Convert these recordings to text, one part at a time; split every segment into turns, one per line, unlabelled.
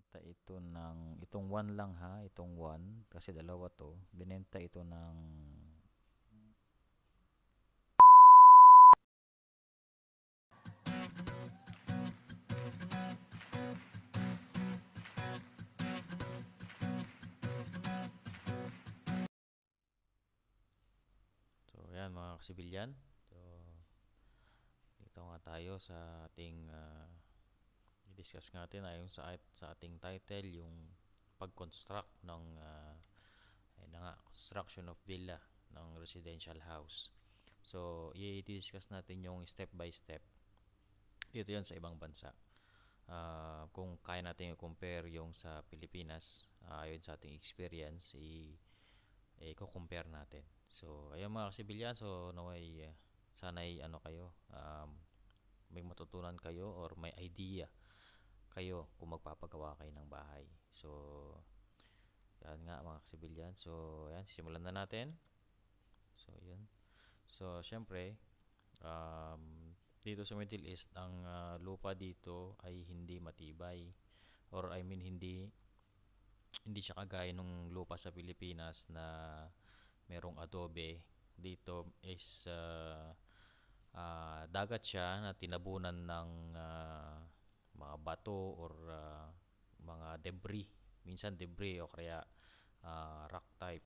binenta ito ng, itong 1 lang ha, itong 1, kasi dalawa to, binenta ito ng, so yan mga kasibilyan. So dito nga tayo sa ating i-discuss natin ayon sa ating title, yung pag-construct ng ayun na nga, construction of villa ng residential house. So i-discuss natin yung step by step. Dito yan sa ibang bansa. Kung kaya natin i-compare yung sa Pilipinas, ayon sa ating experience, i-compare natin. So, ayun mga kasibilyan, so naway sana'y ano kayo, may matutunan kayo or may idea kayo kung magpapagawa kayo ng bahay. So, yan nga mga kasibilyan. So, yan, simulan na natin. So, yun. So, syempre, dito sa Middle East, ang lupa dito ay hindi matibay. Or I mean, hindi siya kagaya ng lupa sa Pilipinas na merong adobe. Dito is dagat siya na tinabunan ng mga bato or mga debris. Minsan debris o kaya rock type.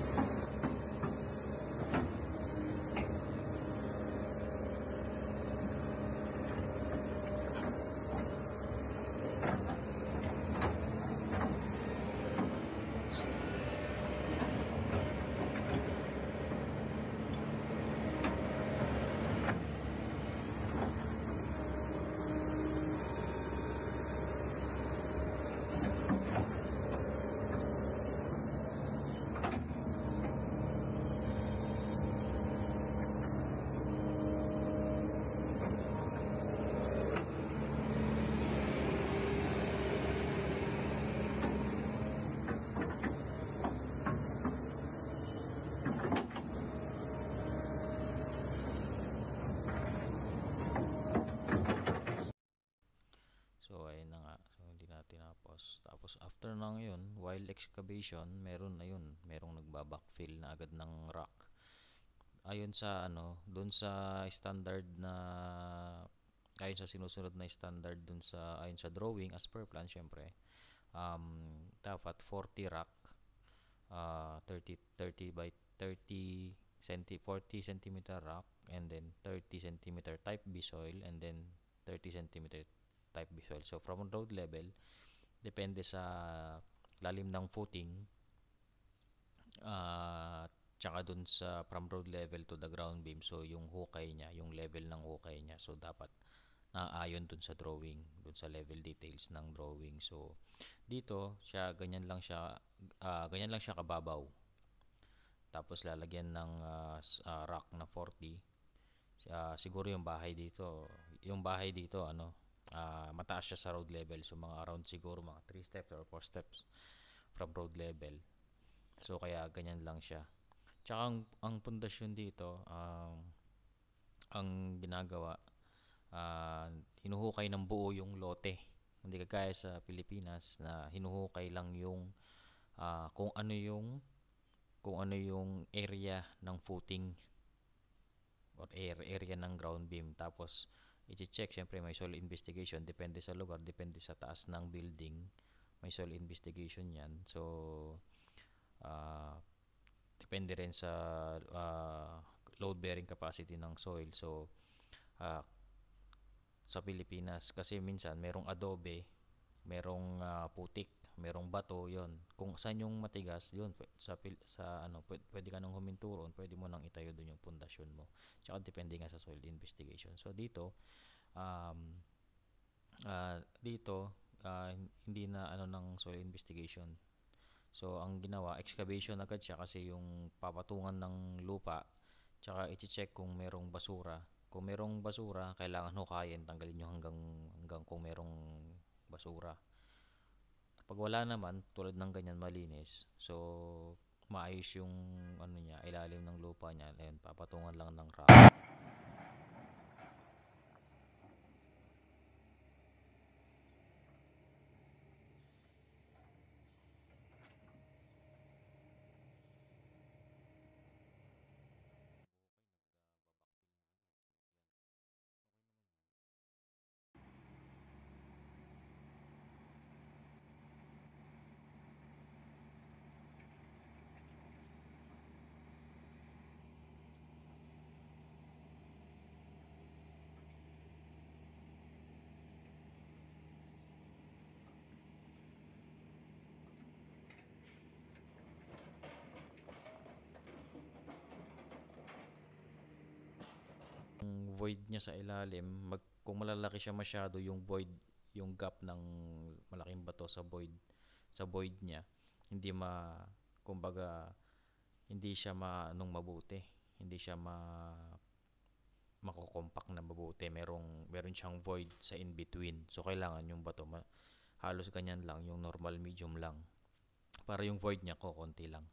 So, ayun na nga. So, hindi na tinapos. Tapos, after nang yun, while excavation, merong nagbabackfill na agad ng rock. Ayon sa doon sa standard na, ayon sa sinusunod na standard doon sa, ayon sa drawing, as per plan, syempre, dapat 40 rock, 30 by 40 centimeter rock, and then 30 centimeter type B soil, and then 30 centimeter type B soil. So from road level, depende sa lalim ng footing, tsaka dun sa from road level to the ground beam. So yung hukay niya, yung level ng hukay niya, so dapat naayon dun sa drawing, dun sa level details ng drawing. So dito siya, ganyan lang siya kababaw. Tapos lalagyan ng rock na 40. Siguro yung bahay dito mataas siya sa road level. So mga around siguro mga 3 steps or 4 steps from road level. So kaya ganyan lang siya. Tsaka ang pundasyon dito, ang ginagawa, hinuhukay ng buo yung lote. Hindi kagaya sa Pilipinas na hinuhukay lang yung kung ano yung area ng footing or area ng ground beam. Tapos i-check, syempre may soil investigation, depende sa lugar, depende sa taas ng building, may soil investigation yan. So depende rin sa load bearing capacity ng soil. So sa Pilipinas kasi minsan merong adobe, merong putik, merong bato, yon. Kung saan yung matigas, yon pwede ka nang huminturon, pwede mo nang itayo doon yung pundasyon mo. Tsaka depende nga sa soil investigation. So dito, um, dito hindi na ng soil investigation. So ang ginawa, excavation agad siya kasi yung papatungan ng lupa, tsaka i-check kung merong basura. Kung merong basura, kailangan hukayin, tanggalin nyo hanggang kung merong basura. Pag wala naman, tulad ng ganyan malinis, so maayos yung niya, ilalim ng lupa niya. Ayun, papatungan lang ng rock. void niya sa ilalim, kung malalaki siya masyado, yung void, yung gap ng malaking bato sa void niya, hindi kumbaga, hindi siya mabuti. Hindi siya makokompact na mabuti. Meron siyang void sa in between. So kailangan yung bato halos ganyan lang, yung normal medium lang. Para yung void niya konti lang.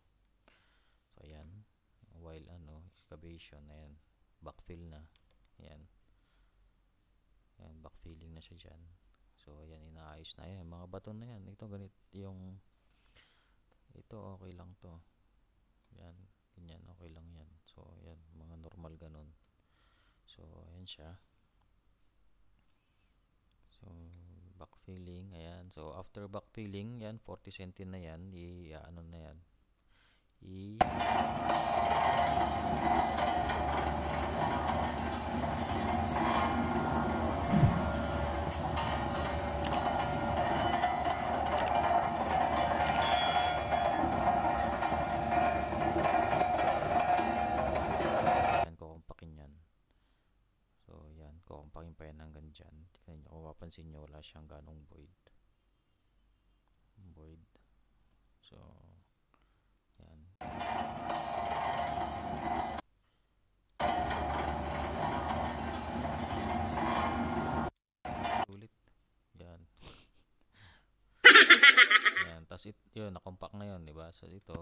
So ayan, while excavation, ayan, backfill na. Ayan. Ayan, backfilling na siya dyan. So ayan, inaayos na. Ayan, mga bato na yan. Ito ganit ito okay lang to. Yan, ganyan, okay lang yan. So ayan, mga normal ganun. So ayan siya. So backfilling, ayan. So after backfilling, yan 40 cm na yan, ano na yan. Kukompakin yan. So yan, kukompakin pa yan hanggang dyan. Tignan nyo, kung mapapansin nyo, wala siyang ganong void. So yan. Ulit. Yan. Yan, tas yun, nakompact na yun, di ba? So ito,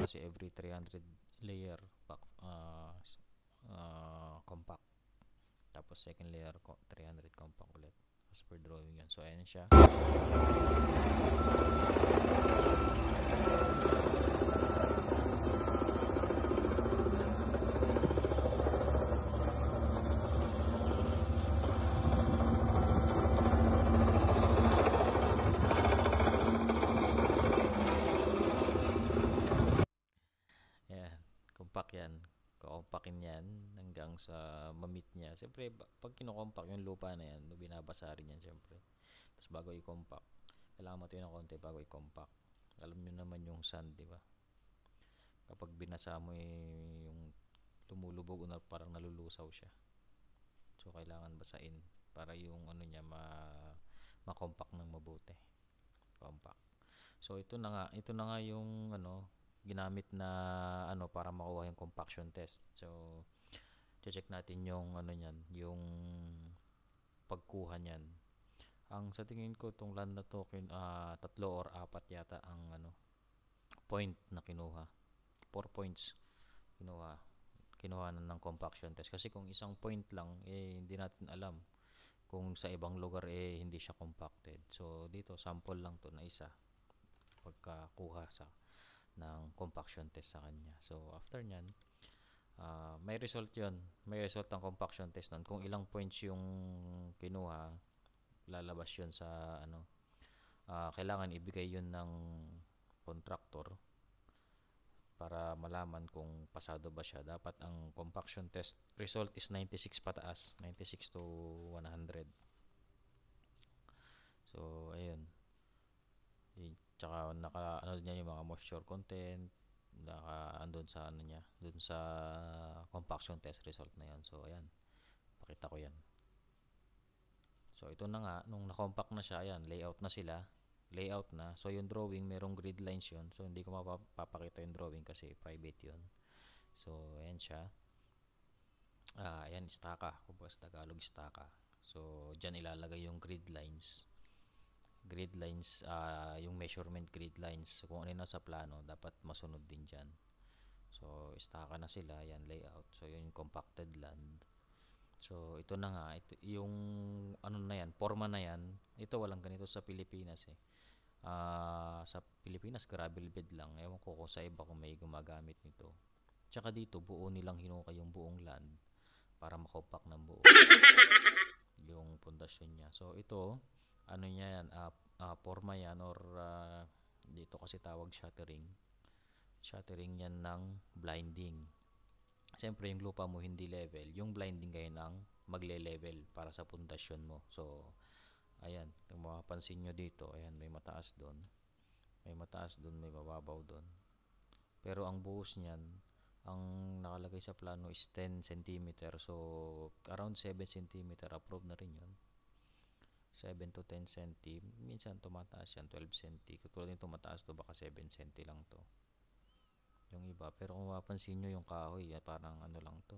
kasi every 300 layer compact, tapos second layer 300 compact ulit as per drawing yan. So ayan siya. Compact yan. Kukompakin yan hanggang sa mamit niya. Siyempre, pag kinokompact yung lupa na yan, binabasa rin yan siyempre. Tapos bago i-compact, kailangan mo ito ng konti bago i-compact. Alam nyo naman yung sand, di ba? Kapag binasa mo yung lumulubog na parang nalulusaw siya. So, kailangan basain para yung niya ma-compact ng mabuti. Compact. So, ito na nga yung ginamit na para makuha yung compaction test. So check natin yung niyan, yung pagkuha niyan. Ang sa tingin ko tong land na to 3 or 4 yata ang point na kinuha. 4 points kinuha na ng compaction test, kasi kung isang point lang hindi natin alam kung sa ibang lugar hindi siya compacted. So dito sample lang to na isa pagkakuha ng compaction test sa kanya. So after nyan, may result yun. May result ang compaction test nun. Kung ilang points yung kinuha, lalabas yun sa kailangan ibigay yun ng contractor para malaman kung pasado ba siya. Dapat ang compaction test result is 96 pataas, 96 to 100. So ayun, tsaka niya yung mga moisture content, andun sa niya, dun sa compaction test result na yan. So ayan, pakita ko yan. So ito na nga, nung na-compact na siya, ayan, layout na. So yung drawing, merong grid lines yun. So hindi ko mapapakita yung drawing kasi private yun. So ayan siya. Ayan, staka. Kumbaga sa Tagalog, staka. So dyan ilalagay yung grid lines, yung measurement grid lines. So kung ano yung nasa plano, dapat masunod din dyan. So istaka na sila, yan, layout. So yun yung compacted land. So ito na nga, yung na yan, forma na yan. Ito walang ganito sa Pilipinas sa Pilipinas gravel bed lang. Ewan ko kung sa iba kung may gumagamit nito. Tsaka dito buo nilang hinukay yung buong land para makompact ng buo yung pundasyon niya. So ito niya yan, forma yan, or dito kasi tawag shuttering. shattering yan ng blinding. Siyempre, yung lupa mo hindi level, yung blinding kayo ng magle-level para sa pundasyon mo. So, ayan, kung makapansin nyo dito, ayan, may mataas doon, may mababaw doon. Pero ang buhos niyan, ang nakalagay sa plano is 10 cm. So, around 7 cm, approve na rin yun. 7 to 10 cm. Minsan tumataas yan, 12 cm. Katulad nito mataas to, baka 7 cm lang to. Yung iba. Pero kung mapansin nyo yung kahoy, parang ano lang to.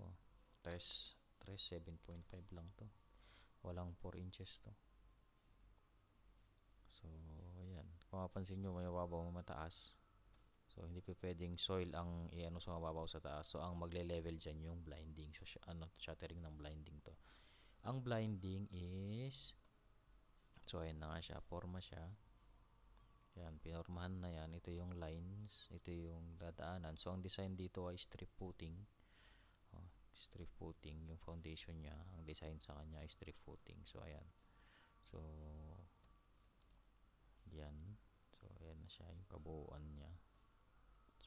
7.5 lang to. Walang 4 inches to. So, ayan. Kung mapansin nyo, may mababaw, may mataas. So, hindi pa pwedeng soil ang i-ano sa mababaw sa taas. So, ang magle-level dyan yung blinding. So, shattering ng blinding to. Ang blinding is, so, ayan na nga siya. Forma siya. Yan, pinormahan na yan. Ito yung lines. Ito yung dadaanan. So, ang design dito ay strip footing. Strip footing. Yung foundation niya. Ang design sa kanya ay strip footing. So, ayan. So, yan. So, ayan na siya. Yung kabuuan niya.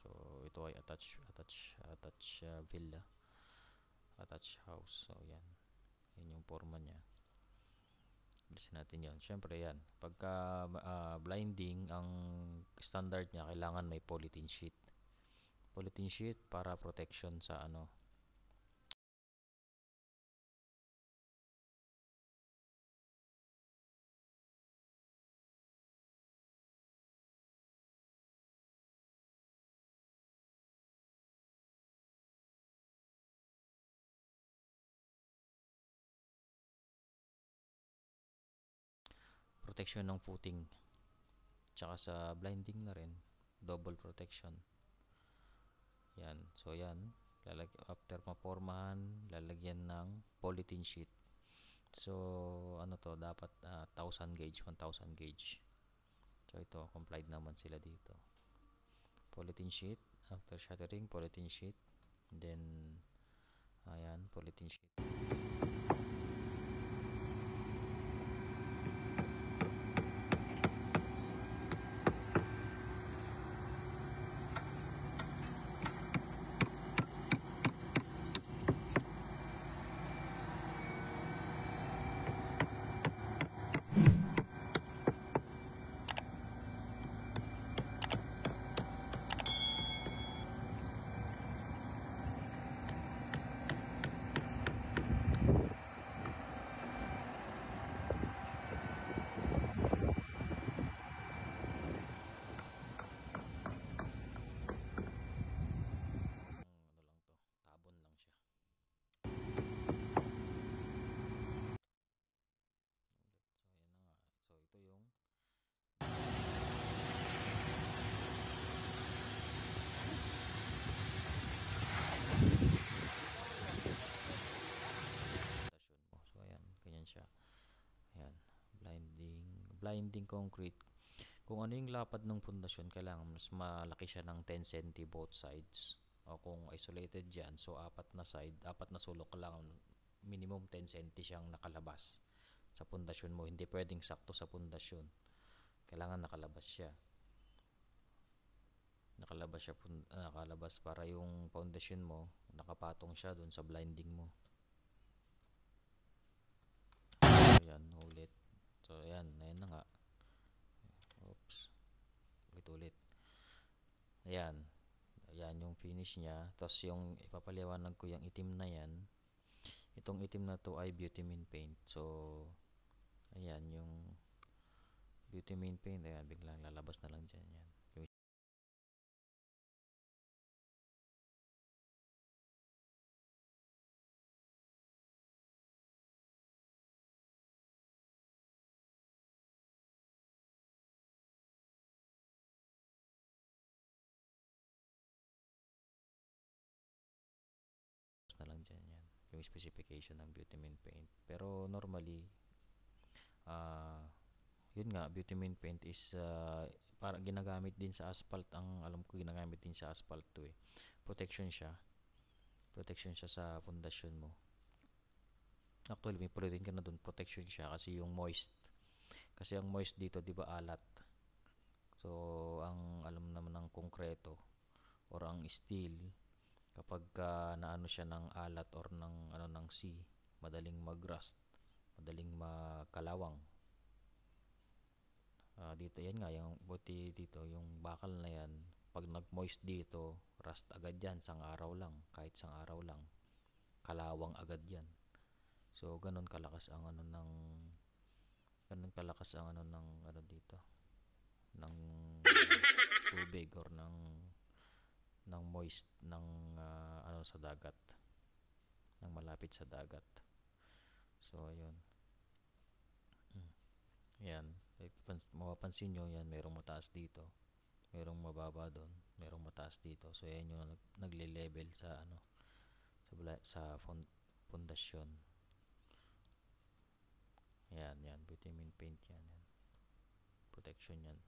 So, ito ay attached villa. Attached house. So, yan. Yan yung forma niya. Bilisan natin yan. Siyempre yan. Pagka blinding, ang standard niya, kailangan may polythene sheet. Polythene sheet para protection sa ano. Protection ng footing. Tsaka sa blinding na rin. Double protection. Yan. So, yan. After mapormahan, lalagyan ng polythene sheet. So, ano to, dapat 1,000 gauge, 1,000 gauge. So, ito, complied naman sila dito. Polythene sheet. After shattering, polythene sheet. Then, ayan, polythene sheet. Blinding concrete. Kung ano yung lapad ng pundasyon, kailangan mas malaki siya ng 10 cm both sides. O kung isolated dyan, so apat na side, apat na sulok lang, minimum 10 cm siyang nakalabas sa pundasyon mo. Hindi pwedeng sakto sa pundasyon. Kailangan nakalabas siya. Nakalabas para yung foundation mo, nakapatong siya dun sa blinding mo. So, yan, ulit. So, ayan na nga. Oops. Ulit. Ayan. Ayan yung finish niya. Tapos yung ipapaliwanag ko yung itim na yan. Itong itim na to ay bitumen paint. So, ayan yung bitumen paint. Ayan, biglang lalabas na lang dyan. Yan. Yung na lang dyan yan. Yung specification ng bitumen paint. Pero normally, yun nga, bitumen paint is para ginagamit din sa asphalt. Ang alam ko ginagamit din sa asphalt to eh. Protection siya sa pundasyon mo. Actually, may protein ka na dun, protection siya kasi yung moist. Kasi ang moist dito, di ba, alat. So, ang alam naman ng konkreto or ang steel kapag naano siya ng alat or ng ano ng sea, madaling mag-rust, madaling makalawang. Dito yan nga yung buti dito, yung bakal na yan, pag nag-moist dito, rust agad yan, sang araw lang, kahit sang araw lang, kalawang agad yan. So ganun kalakas ang ano ng ano dito, ng tubig or ng moist ng ano sa dagat, ng malapit sa dagat. So ayun. Yan. Mapapansin nyo yan, merong mataas dito, merong mababa doon, merong mataas dito. So yan yung nagle-level sa ano sa fondasyon. Yan, bitumen paint yan. Protection yan.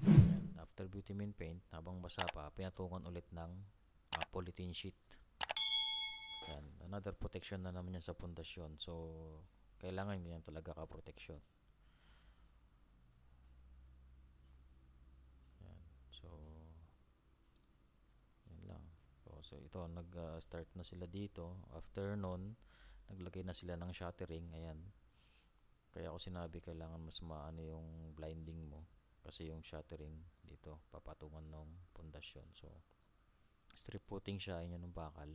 Yan. After bitumen paint, habang basa pa, pinatungan ulit ng polythene sheet. Yan, another protection na naman yan sa fondasyon. So kailangan yan talaga ka-protection. Yan. So yan lang. So ito, nag-start na sila dito. After nun, naglagay na sila ng shuttering. Ayan. Kaya ako sinabi, kailangan mas maano yung blinding mo. Kasi yung shuttering dito, papatungan ng pundasyon. So, strip footing siya. Ayan yung bakal.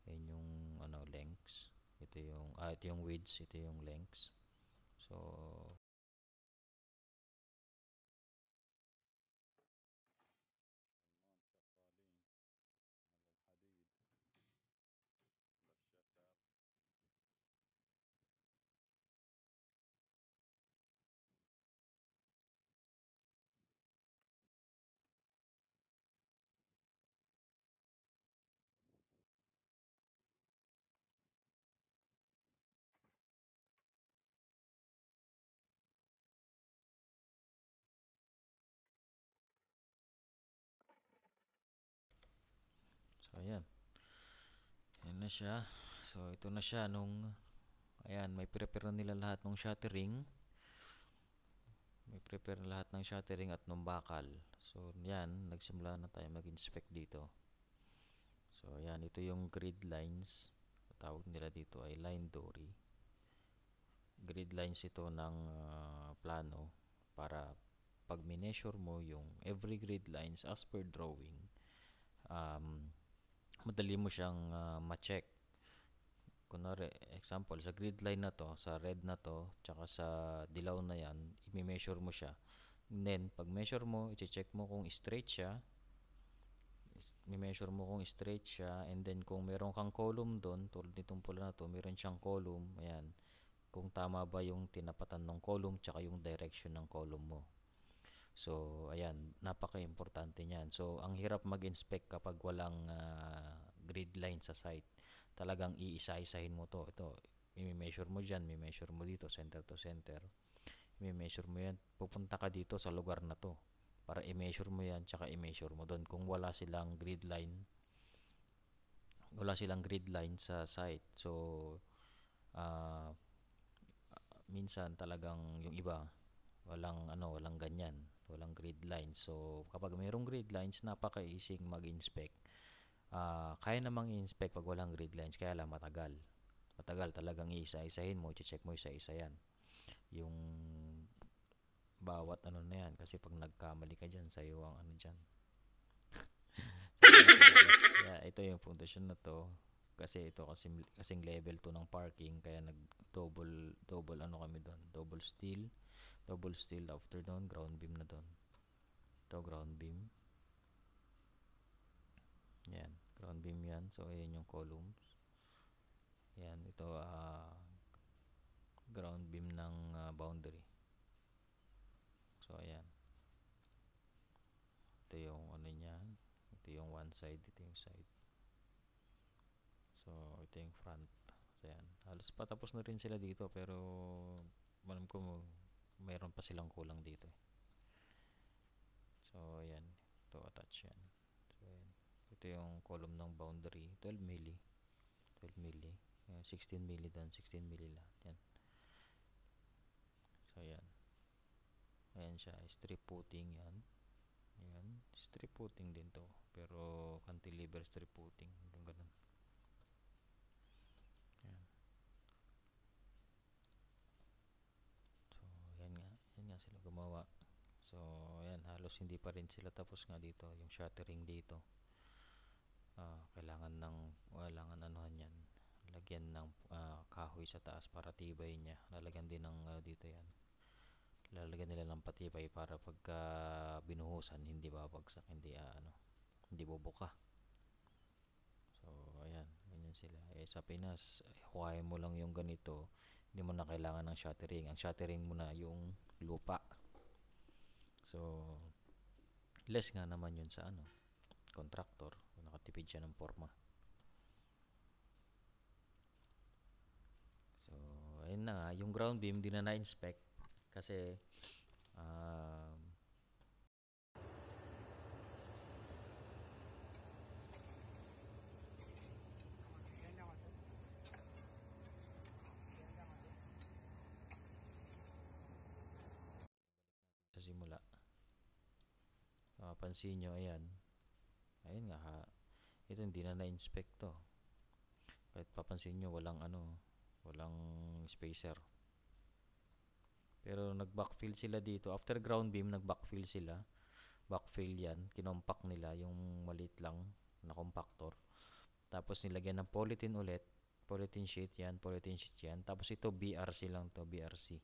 Ayan yung ano, lengths. Ito yung widths. Ito yung lengths. So, ayan. Ayan na siya. So, ito na siya ayan, may prepare na nila lahat ng shuttering. May prepare na lahat ng shuttering at ng bakal. So, yan, nagsimula na tayo mag-inspect dito. So, yan, ito yung grid lines. Tawag nila dito ay line dory. Grid lines ito ng plano para pag mineasure mo yung every grid lines as per drawing, um, madali mo siyang ma-check. Kunwari, example, sa grid line na to, sa red na to, tsaka sa dilaw na yan, i-measure mo siya. And then, pag measure mo, i-check mo kung straight siya, i-measure mo kung straight siya, and then kung meron kang column doon, tulad nitong pula na to, meron siyang column, ayan, kung tama ba yung tinapatan ng column, tsaka yung direction ng column mo. So, ayan, napaka-importante niyan. So, ang hirap mag-inspect kapag walang grid line sa site. Talagang iisa-isahin mo to. Ito, i-measure mo dyan, i-measure mo dito, center to center. I-measure mo yan. Pupunta ka dito sa lugar na to para i-measure mo yan, tsaka i-measure mo doon. Kung wala silang grid line sa site. So, uh, minsan talagang yung iba, walang ganyan, walang grid lines. So kapag mayroong grid lines, napaka-easy mag-inspect. Kaya namang i-inspect pag walang grid lines, kaya lang matagal talagang iisa-isahin mo, i-check mo isa-isa yan, yung bawat ano na yan, kasi pag nagkamali ka dyan, sa'yo ang ano dyan. Yeah, ito yung foundation na to, kasi ito kasing level to ng parking, kaya nag double ano kami doon, double steel. After doon, ground beam na doon. Ito ground beam, yan, ground beam yan. So ayan yung columns, yan, ito ground beam ng boundary. So ayan, ito yung ano niya, ito yung one side, ito yung side. So ito yung front. So ayan, halos patapos na rin sila dito, pero alam ko mayroon pa silang kulang dito. So ayan, ito attach yan. So ayan, ito yung column ng boundary, 12 milli, 16 milli doon, 16 milli lahat yan. So ayan, ayan siya, strip footing yan. Ayan, strip footing din to. Pero cantilever strip footing. Yung ganun. Ayan. So, yan nga sila gumawa. So, ayan, halos hindi pa rin sila tapos nga dito. Yung shuttering dito. Kailangan anuhan yan. Lagyan ng kahoy sa taas para tibay niya. Lalagyan din ng dito yan. Lalagyan nila ng patibay para pagka binuhusan, hindi babagsak, hindi bubuka. So, ayan, ganyan sila. Sa Pinas, hukayin mo lang yung ganito, hindi mo na kailangan ng shuttering. Ang shuttering mo na yung lupa. So, less nga naman yun sa contractor. Nakatipid siya ng forma. So, ayun na nga, yung ground beam, di na na-inspect kasi um, sa simula. Pansin nyo, ayan. Ayun nga, ito hindi na na-inspect to. Kahit papansin nyo, walang spacer. Pero nag-backfill sila dito. After ground beam, nag-backfill sila. Backfill yan. Kinompak nila yung maliit lang na compactor. Tapos nilagyan ng polythene ulit. Polythene sheet yan. Polythene sheet yan. Tapos ito BRC lang to. BRC.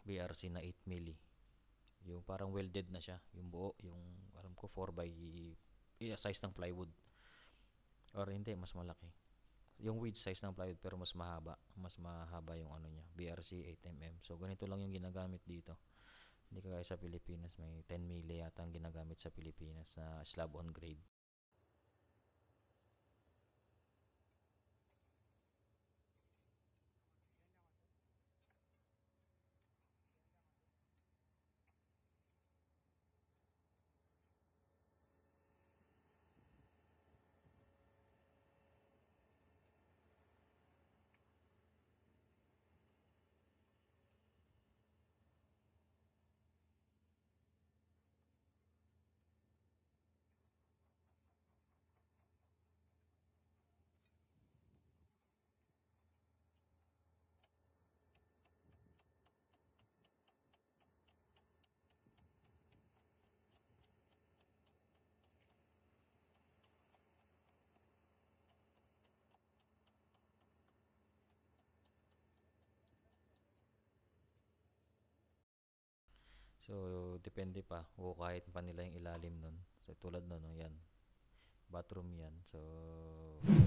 BRC na 8 milli. Yung parang welded na siya. Yung buo. Yung alam ko 4 by size ng plywood. Or hindi, mas malaki. Yung width size ng plywood pero mas mahaba. Mas mahaba yung ano niya. BRC 8mm. So ganito lang yung ginagamit dito. Hindi kagaya sa Pilipinas. May 10 milli yata ang ginagamit sa Pilipinas na slab on grade. So, depende pa. O kahit pa nila yung ilalim nun. So, tulad nun, no, yan. Bathroom yan. So,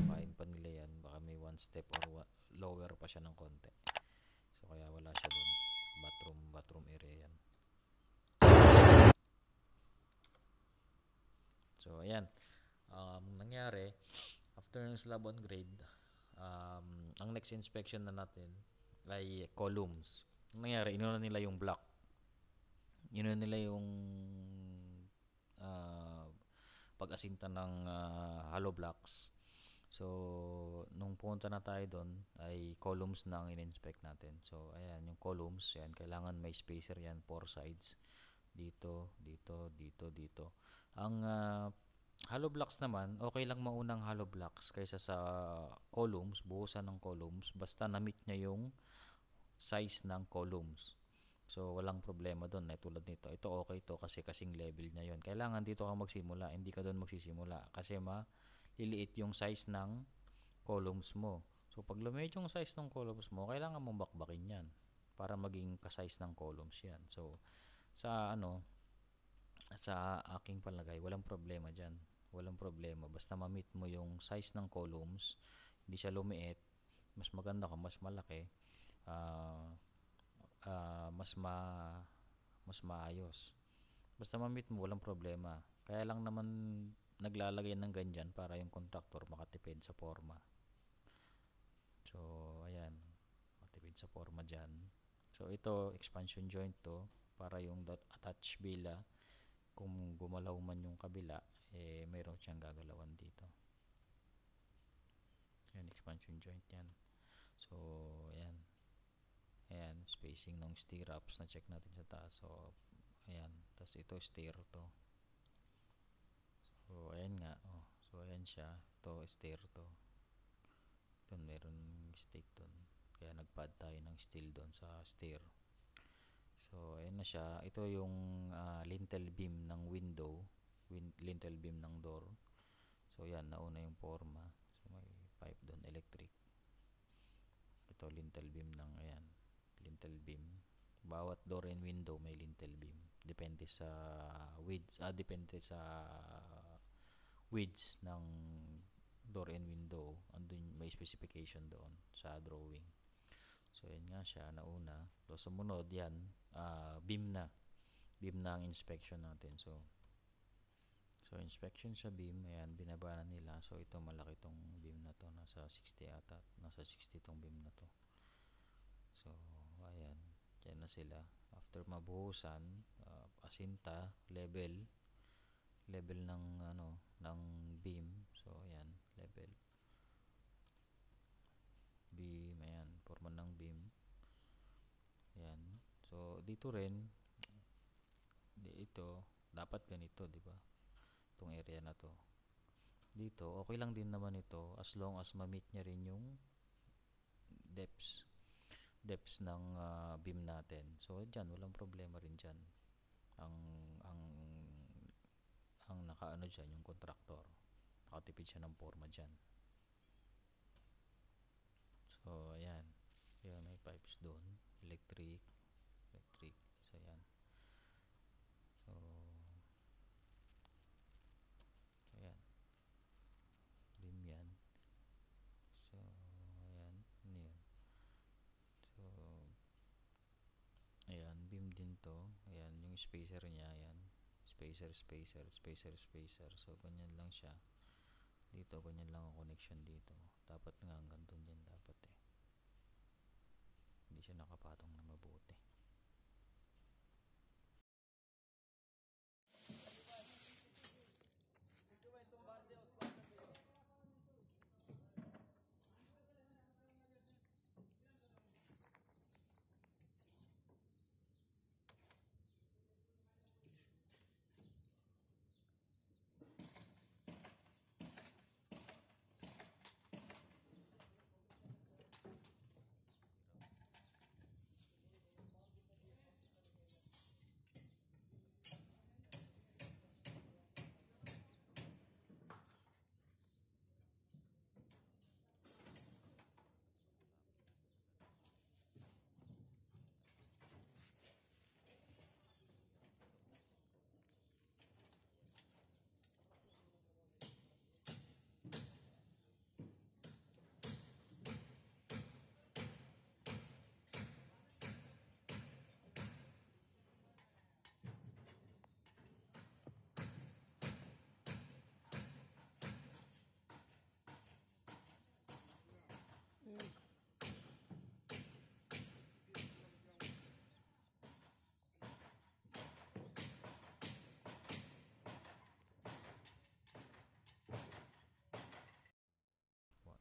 kain pa nila yan. Baka may one step or lower pa siya ng konti. So, kaya wala siya dun. Bathroom area yan. So, ayan. Nangyari, after ng slab on grade, ang next inspection na natin ay columns. Nangyari, inuna nila yung block. Inuna nila yung uh, pag-asinta ng hollow blocks. So, nung punta na tayo doon, ay columns na ang in-inspect natin. So, ayan, yung columns, yan, kailangan may spacer yan, 4 sides. Dito, dito, dito, dito. Ang hollow blocks naman, okay lang maunang hollow blocks kaysa sa columns, buhusan ng columns, basta na-meet niya yung size ng columns. So, walang problema doon. Tulad nito. Ito okay to kasi kasing level niya yon. Kailangan dito ka magsimula. Hindi ka doon magsisimula. Kasi liliit yung size ng columns mo. So, pag lumiit yung size ng columns mo, kailangan mong bakbakin yan para maging ka-size ng columns yan. So, sa sa aking palagay, walang problema dyan. Walang problema. Basta ma-meet mo yung size ng columns, hindi siya lumiit, mas maganda ka, mas malaki, uh, uh, mas ma mas maayos. Basta ma-meet mo, walang problema. Kaya lang naman naglalagay ng ganyan para yung contractor makatipid sa forma. So, ayan. Makatipid sa forma dyan. So, ito, expansion joint to para yung attach bila. Kung gumalaw man yung kabila, mayroon siyang gagalawan dito. Ayan, expansion joint yan. So, ayan. Ayan, spacing ng stirrups na check natin sa taas. So, ayan. Tapos ito stair to. So ayan nga, oh. So ayan siya. Ito stair to. Doon meron stake doon. Kaya nagpad tayo ng steel doon sa stair. So ayan na siya. Ito yung lintel beam ng window, lintel beam ng door. So yan, nauna yung forma. So may pipe doon, electric. Ito lintel beam ng, ayan, lintel beam. Bawat door and window may lintel beam. Depende sa widths ng door and window. Andun may specification doon sa drawing. So yan nga siya, nauna. So sumunod yan, beam na. Beam na ang inspection natin. So inspection sa beam, ayan, binaba na nila. So ito, malaki tong beam na to, nasa 60 ata, nasa 60 tong beam na to. So ayan, dyan na sila. After mabuhusan, asinta, level ng ng beam. So ayan, level beam, ayan, forma ng beam. Ayan. So dito rin, ito dapat ganito, di ba? Itong area na to. Dito, okay lang din naman ito as long as ma-meet niya rin yung depths ng beam natin. So diyan, walang problema rin diyan. Ang ang ang nakaano diyan yung contractor. Nakatipid siya ng forma diyan. So ayan. Ayan, may pipes doon, electric. So ayan. So ayan. Beam yan. So ayan, ano yun? So ayan, beam din to. Ayan, yung spacer niya, ayan. Spacer. So ganyan lang siya. Dito, ganyan lang ang connection dito. Dapat nga hanggang doon din dapat eh. Hindi siya nakapatong na mabuti.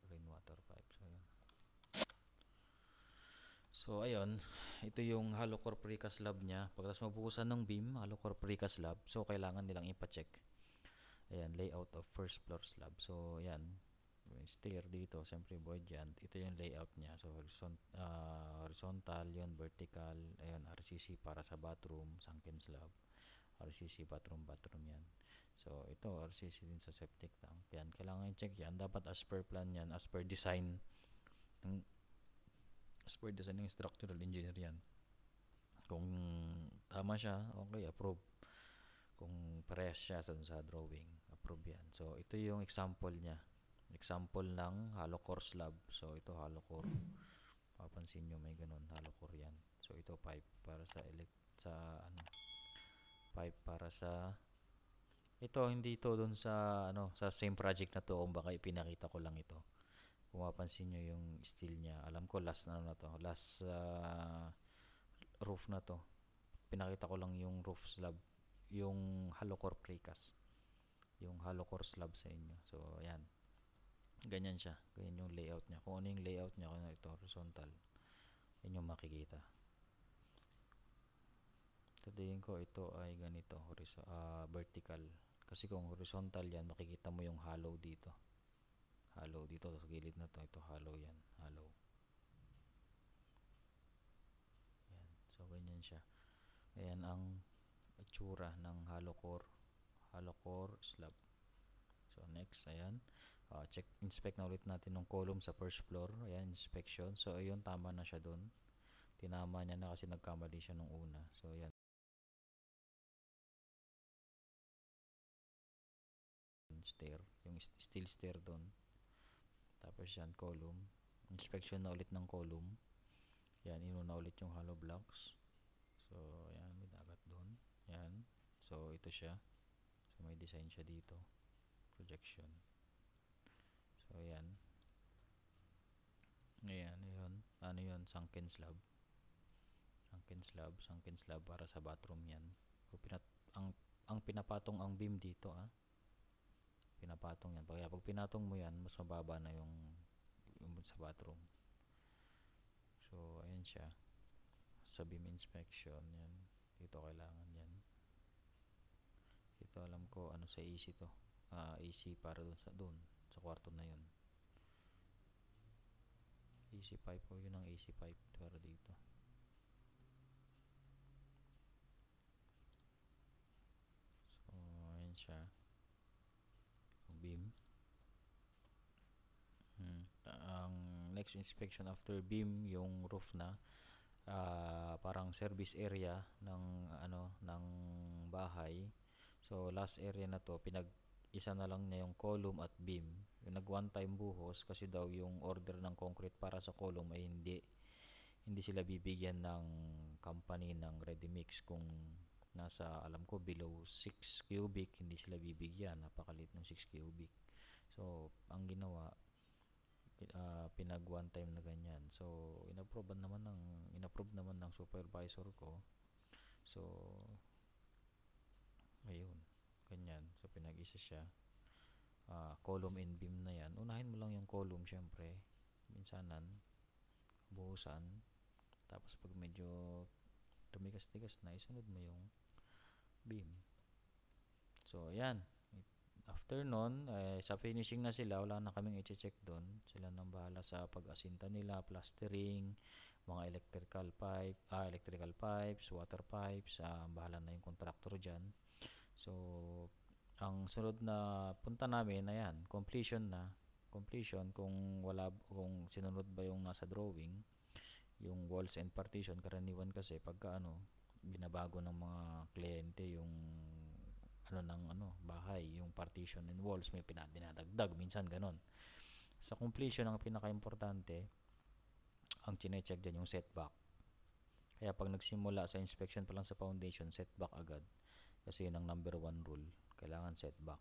Rainwater pipe. So ayun, ito yung hollow core precast slab niya. Pagkatapos mabuhusan ng beam, hollow core precast slab. So kailangan nilang ipa-check. Ayan, layout of first floor slab. So ayan, stair dito, siyempre void yan. Ito yung layout niya. So horizontal yun, vertical. Ayan, RCC para sa bathroom, sunken slab. RCC bathroom yan. So ito RCC din sa septic tank. Yan, kailangan i-check yan. Dapat as per plan yan, as per design ng structural engineer yan. Kung tama siya, okay, approve. Kung parehas siya sa drawing, approve yan. So ito yung example niya. Example ng hollow core slab. So ito hollow core. Papansin nyo may ganun, hollow core yan. So ito pipe para sa pipe para sa ito, hindi ito dun sa sa same project na to, kung baka ipinakita ko lang ito. Kung mapansin nyo yung steel niya, alam ko last roof na to. Pinakita ko lang yung roof slab, yung hollow core precast, yung hollow core slab sa inyo. So ayan, ganyan siya, ganyan yung layout niya. Kung ano yung layout niya, kung ito horizontal, yun yung makikita. Sabihin ko ito ay ganito, vertical. Kasi kung horizontal yan, makikita mo yung hollow dito. Hollow dito sa gilid na to, ito hollow yan, hollow. Yan. So ganyan siya. Ayan ang itsura ng hollow core slab. So next, ayan. Inspect na ulit natin ng column sa first floor. Ayan, inspection. So ayun, tama na siya doon. Tinama niya na kasi nagkamali siya nung una. So ayan, stair, yung steel stair doon. Tapos yan, column. Inspection na ulit ng column. Yan, inuna ulit yung hollow blocks. So ayan, may dagat doon. Yan. So ito siya. So may design siya dito. Projection. So ayan. Ayan, yun. Ano yun? Sunken slab. Sunken slab para sa bathroom yan. So, ang pinapatong ang beam dito, pinapatong yan. Kaya pag pinatong mo yan, mas mababa na yung sa bathroom. So, ayan siya. Sa beam inspection, yan. Dito kailangan yan. Dito alam ko, ano sa AC to. AC para doon sa kwarto na yun. AC pipe o yun ang AC pipe para dito. So, ayan siya. Ang beam. Ang next inspection after beam, yung roof na. Parang service area ng ng bahay. So last area na to, isa na lang niya yung column at beam. Yung nag one time buhos kasi daw yung order ng concrete para sa column ay hindi sila bibigyan ng company ng ready mix kung nasa, alam ko, below 6 cubic, hindi sila bibigyan. Napakalit ng 6 cubic. So ang ginawa, pinag one time na ganyan. So inapprove naman ng supervisor ko. So ayun, ganyan. So pinag-isa siya. Column and beam na yan. Unahin mo lang yung column syempre. Minsanan buhusan. Tapos pag medyo tumigas-tigas na, isunod mo yung beam. So ayan. After nun, sa finishing na sila, wala na kaming i-check doon. Sila nang bahala sa pag-asinta nila, plastering, mga electrical pipes, water pipes, bahala na yung contractor dyan. So, ang sunod na punta namin, ayan, completion na. Completion, kung sinunod ba yung nasa drawing, yung walls and partition, karaniwan kasi pagka binabago ng mga kliyente yung bahay, yung partition and walls, may dinadagdag, minsan ganon. Sa completion, ang pinaka-importante, ang chine-check dyan yung setback. Kaya pag nagsimula sa inspection pa lang sa foundation, setback agad. Kasi yun ang number 1 rule. Kailangan setback.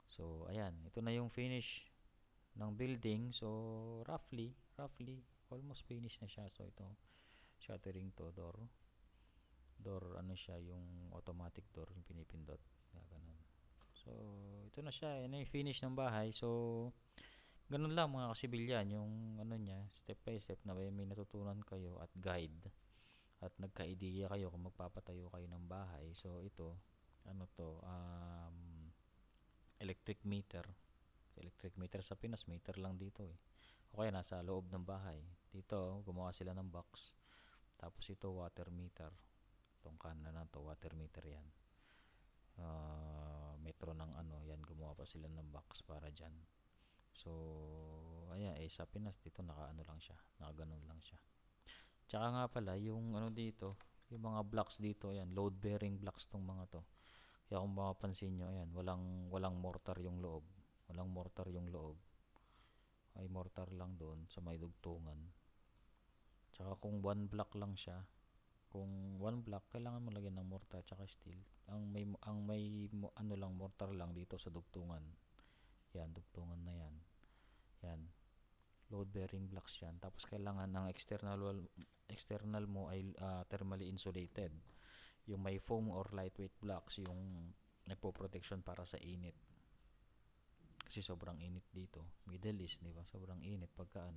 So, ayan. Ito na yung finish ng building. So, roughly, almost finish na siya. So, ito, shuttering to, door, siya, yung automatic door, yung pinipindot. Ganun. So, ito na siya. Yan na yung finish ng bahay. So, ganun lang mga kasibilyan, yung niya, step by step na may natutunan kayo at guide. At nagka-idea kayo kung magpapatayo kayo ng bahay. So, ito, electric meter. Electric meter sa Pinas, meter lang dito eh. O kaya nasa loob ng bahay. Dito, gumawa sila ng box. Tapos ito, water meter. Itong kanan na to, water meter yan. Metro ng yan, gumawa pa sila ng box para dyan. So, ayan, sa Pinas, dito lang siya. Nakaganon lang siya. Tsaka nga pala, yung dito, yung mga blocks dito, ayan, load bearing blocks tong mga to. Kaya kung mapapansin nyo, ayan, walang mortar yung loob. Walang mortar yung loob. Ay mortar lang doon sa may dugtungan. Tsaka kung one block lang siya, kung one block, kailangan mo lagyan ng mortar tsaka steel. Ang may lang, mortar lang dito sa dugtungan. Yan, dugtungan na yan. Yan. Load bearing blocks yan. Tapos kailangan ng external mo ay thermally insulated. Yung may foam or lightweight blocks, yung nagpo-protection para sa init. Kasi sobrang init dito. Middle East, di ba? Sobrang init pagka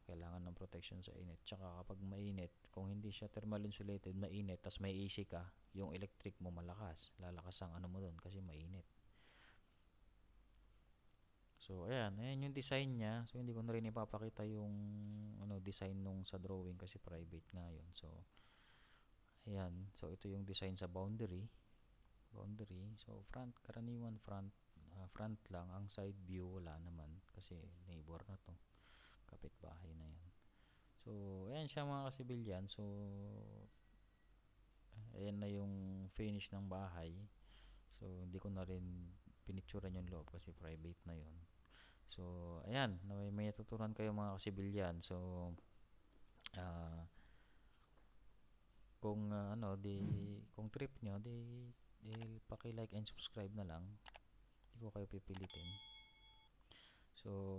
Kailangan ng protection sa init. Tsaka kapag mainit, kung hindi siya thermal insulated, mainit, tas may AC ka, yung electric mo malakas. Lalakas ang ano mo doon kasi mainit. So, ayan yung design niya. So, hindi ko na rin ipapakita yung design nung sa drawing kasi private nga yun. So, ayan. So, ito yung design sa boundary. So, karaniwan front lang. Ang side view, wala naman. Kasi neighbor na to. Kapitbahay na yan. So, ayan siya mga kasibilyan. So, ayan na yung finish ng bahay. So, hindi ko na rin pinicturean yung loob kasi private na yun. So, ayan, may natutunan kayo mga kasibilyan. So, uh, kung trip nyo, di paki-like and subscribe na lang. Hindi ko kayo pipilitin. So,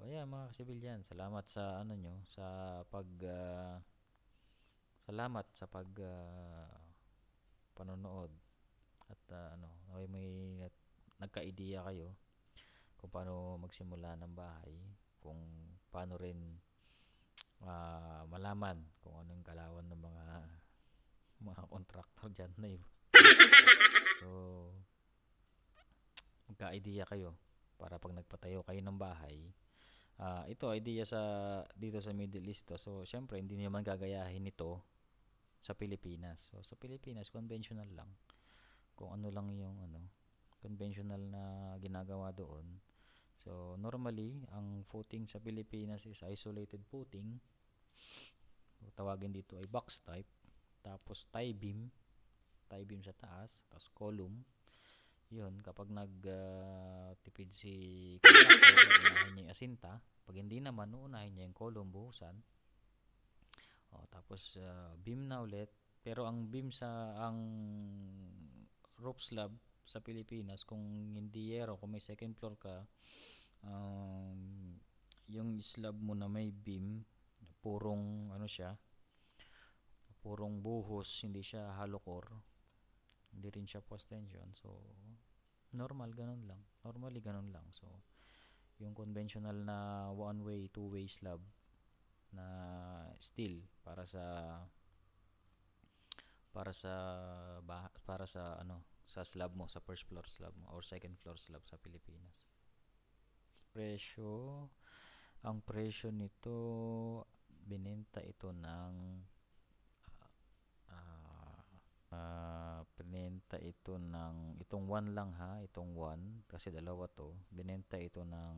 ayan mga kasibilyan, salamat sa salamat sa panonood at may nagka-idea kayo kung paano magsimula ng bahay, kung paano rin malaman kung anong kalawan ng mga contractor dyan na iba. So, magka-idea kayo para pag nagpatayo kayo ng bahay, ito idea dito sa Middle East to. So, syempre hindi naman gagayahin ito sa Pilipinas. So, sa Pilipinas conventional lang. Kung ano lang yung conventional na ginagawa doon. So, normally, ang footing sa Pilipinas is isolated footing. So, tawagin dito ay box type. Tapos tie beam sa taas, tapos column. Yun, kapag nagtipid si contractor, unahin niya yung asinta. Pag hindi naman, uunahin niya yung column, buhusan. Tapos beam na ulit. Pero ang roof slab sa Pilipinas, kung hindi yero, kung may second floor ka, yung slab mo na may beam, purong purong buhos, hindi siya hollow core, hindi rin siya post tension. So, normally ganun lang. So, yung conventional na one-way, two-way slab na steel sa slab mo, sa first floor slab mo or second floor slab sa Pilipinas. Ang presyo nito, binenta ito ng itong 1 lang ha, itong 1 kasi dalawa to, binenta ito ng